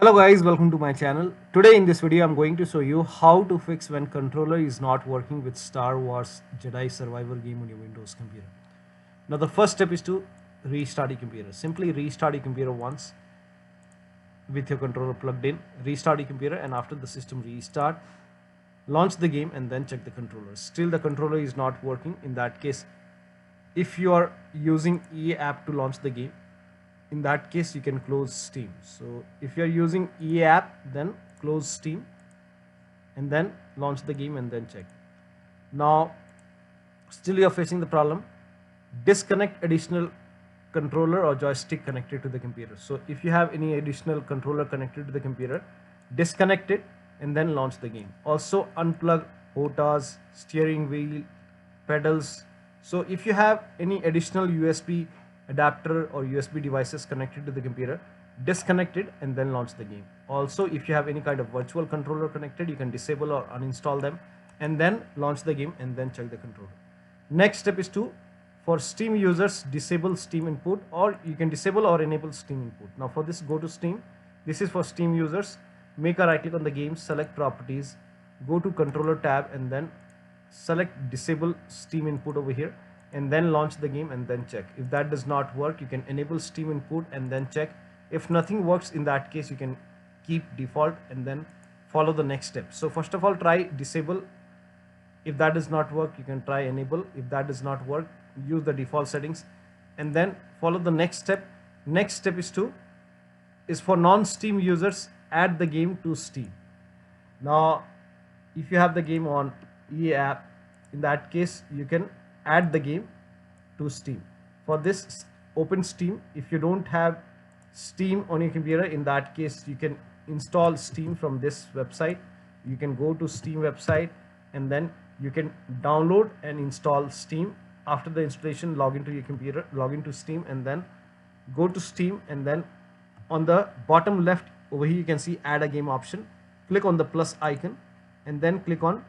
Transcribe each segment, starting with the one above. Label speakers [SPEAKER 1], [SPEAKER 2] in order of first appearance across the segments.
[SPEAKER 1] Hello guys, welcome to my channel. Today in this video I'm going to show you how to fix when controller is not working with Star Wars Jedi Survivor game on your Windows computer. Now the first step is to restart your computer. Simply restart your computer once with your controller plugged in. Restart your computer, and after the system restart, launch the game and then check the controller. Still the controller is not working. In that case, if you are using EA app to launch the game, in that case you can close Steam. So if you are using EA app, then close Steam and then launch the game and then check. Now still you are facing the problem, disconnect additional controller or joystick connected to the computer. So if you have any additional controller connected to the computer, disconnect it and then launch the game. Also unplug hotas, steering wheel, pedals. So if you have any additional USB adapter or USB devices connected to the computer, disconnect it and then launch the game. Also, if you have any kind of virtual controller connected, you can disable or uninstall them and then launch the game and then check the controller. Next step is to, for Steam users, disable Steam input, or you can disable or enable Steam input. Now for this, go to Steam. This is for Steam users. Make a right click on the game, select properties, go to controller tab and then select disable Steam input over here and then launch the game and then check. If that does not work, you can enable Steam input and then check. If nothing works, in that case you can keep default and then follow the next step. So first of all, try disable. If that does not work, you can try enable. If that does not work, use the default settings and then follow the next step. Next step is for non-Steam users, add the game to Steam. Now if you have the game on EA app, in that case you can add the game to Steam. For this, open Steam. If you don't have Steam on your computer, in that case you can install Steam from this website. You can go to Steam website and then you can download and install Steam. After the installation, log into your computer, log into Steam and then go to Steam, and then on the bottom left over here you can see add a game option. Click on the plus icon and then click on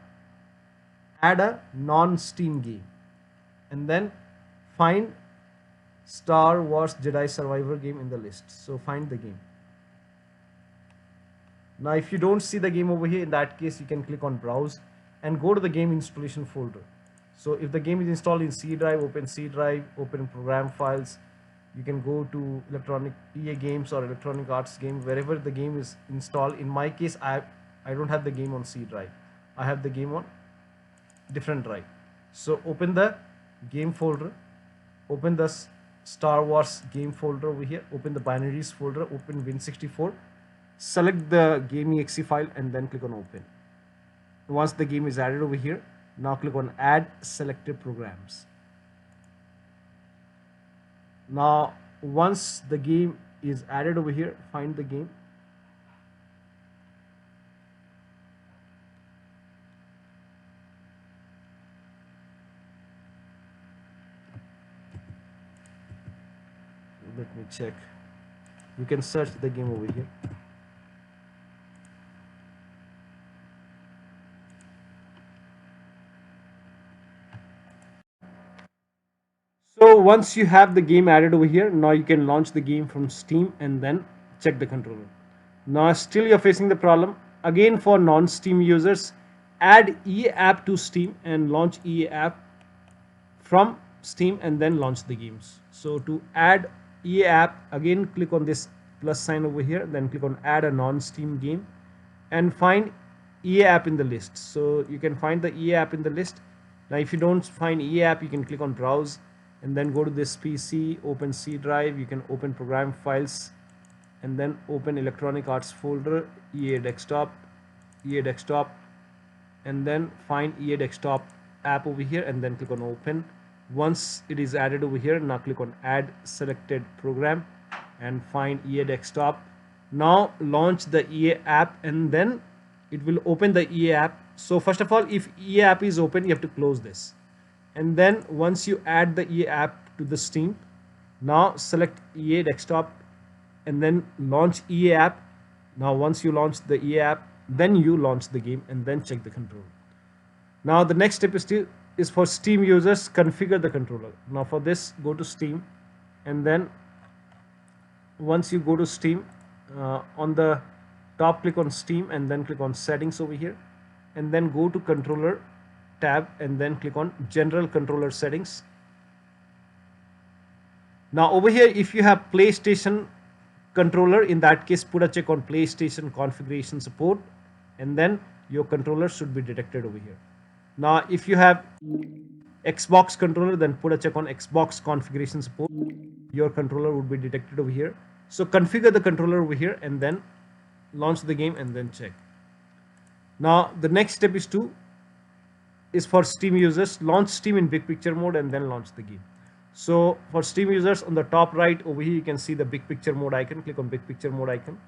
[SPEAKER 1] add a non-Steam game and then find Star Wars Jedi Survivor game in the list. So find the game. Now if you don't see the game over here, in that case you can click on browse and go to the game installation folder. So if the game is installed in C drive, open program files. You can go to electronic EA games or electronic arts game, wherever the game is installed. In my case, I don't have the game on C drive. I have the game on different drive. So open the game folder, open the Star Wars game folder over here, open the binaries folder, open Win64, select the game exe file and then click on open. Once the game is added over here, now click on add selected programs. Now once the game is added over here, find the game. Let me check. You can search the game over here. So once you have the game added over here, now you can launch the game from Steam and then check the controller. Now still you're facing the problem. Again, for non-Steam users, add EA app to Steam and launch EA app from Steam and then launch the games. So to add EA app, again click on this plus sign over here, then click on add a non-Steam game and find EA app in the list. So you can find the EA app in the list. Now if you don't find EA app, you can click on browse and then go to this PC, open C drive. You can open program files and then open electronic arts folder, EA desktop, and then find EA desktop app over here and then click on open. Once it is added over here, now click on add selected program and find EA desktop. Now launch the EA app and then it will open the EA app. So first of all, if EA app is open, you have to close this. And then once you add the EA app to the Steam, now select EA desktop and then launch EA app. Now once you launch the EA app, then you launch the game and then check the controller. Now the next step is for Steam users, configure the controller. Now for this, go to Steam and then once you go to Steam, on the top click on Steam and then click on settings over here, and then go to controller tab and then click on general controller settings. Now over here, if you have PlayStation controller, in that case put a check on PlayStation configuration support, and then your controller should be detected over here. Now if you have Xbox controller, then put a check on Xbox configuration support. Your controller would be detected over here. So configure the controller over here and then launch the game and then check. Now the next step is for Steam users. Launch Steam in big picture mode and then launch the game. So for Steam users, on the top right over here you can see the big picture mode icon. Click on big picture mode icon.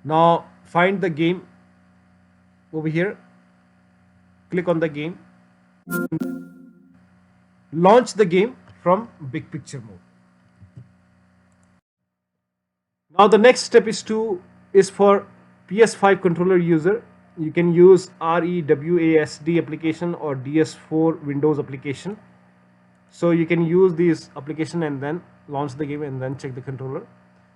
[SPEAKER 1] Now find the game over here, click on the game, launch the game from big picture mode. Now the next step is for PS5 controller user. You can use reWASD application or DS4 Windows application. So you can use this application and then launch the game and then check the controller.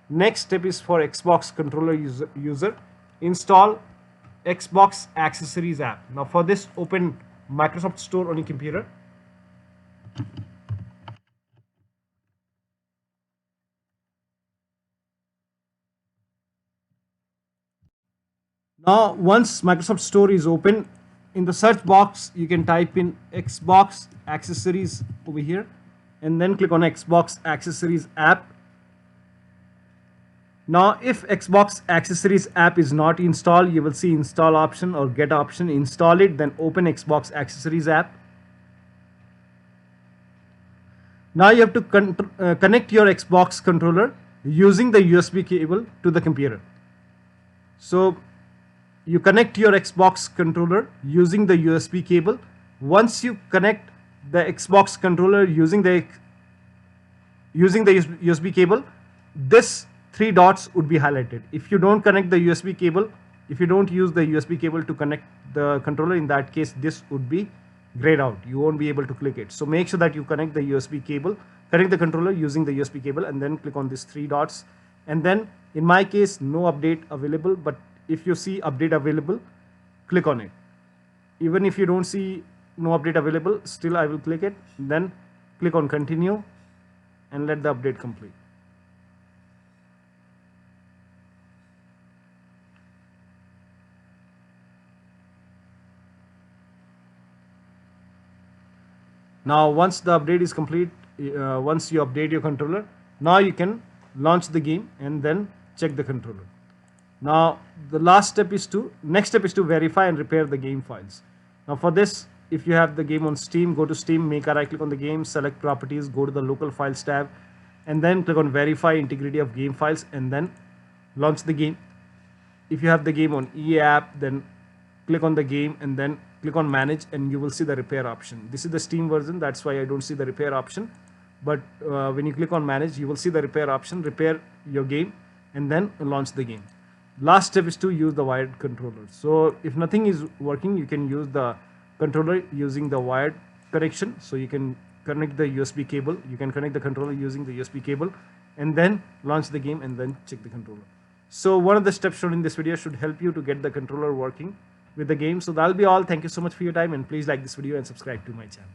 [SPEAKER 1] Next step is for Xbox controller user. Install Xbox accessories app. Now for this, open Microsoft Store on your computer. Now once Microsoft Store is open, in the search box you can type in Xbox accessories over here and then click on Xbox accessories app. Now if Xbox accessories app is not installed, you will see install option or get option. Install it, then open Xbox accessories app. Now you have to connect your Xbox controller using the USB cable to the computer. So you connect your Xbox controller using the USB cable. Once you connect the Xbox controller using the USB cable, this 3 dots would be highlighted. If you don't connect the USB cable, if you don't use the USB cable to connect the controller, in that case this would be grayed out. You won't be able to click it. So make sure that you connect the USB cable, connect the controller using the USB cable, and then click on these 3 dots. And then in my case, no update available, but if you see update available, click on it. Even if you don't see no update available, still I will click it, then click on continue and let the update complete. Now once the update is complete, once you update your controller, now you can launch the game and then check the controller. Now the next step is to verify and repair the game files. Now for this, if you have the game on Steam, go to Steam, make a right click on the game, select properties, go to the local files tab, and then click on verify integrity of game files and then launch the game. If you have the game on EA app, then click on the game and then click on manage and you will see the repair option. This is the Steam version, that's why I don't see the repair option. But when you click on manage, you will see the repair option, repair your game and then launch the game. Last step is to use the wired controller. So if nothing is working, you can use the controller using the wired connection. So you can connect the USB cable, you can connect the controller using the USB cable and then launch the game and then check the controller. So one of the steps shown in this video should help you to get the controller working with the game. So that'll be all. Thank you so much for your time and please like this video and subscribe to my channel.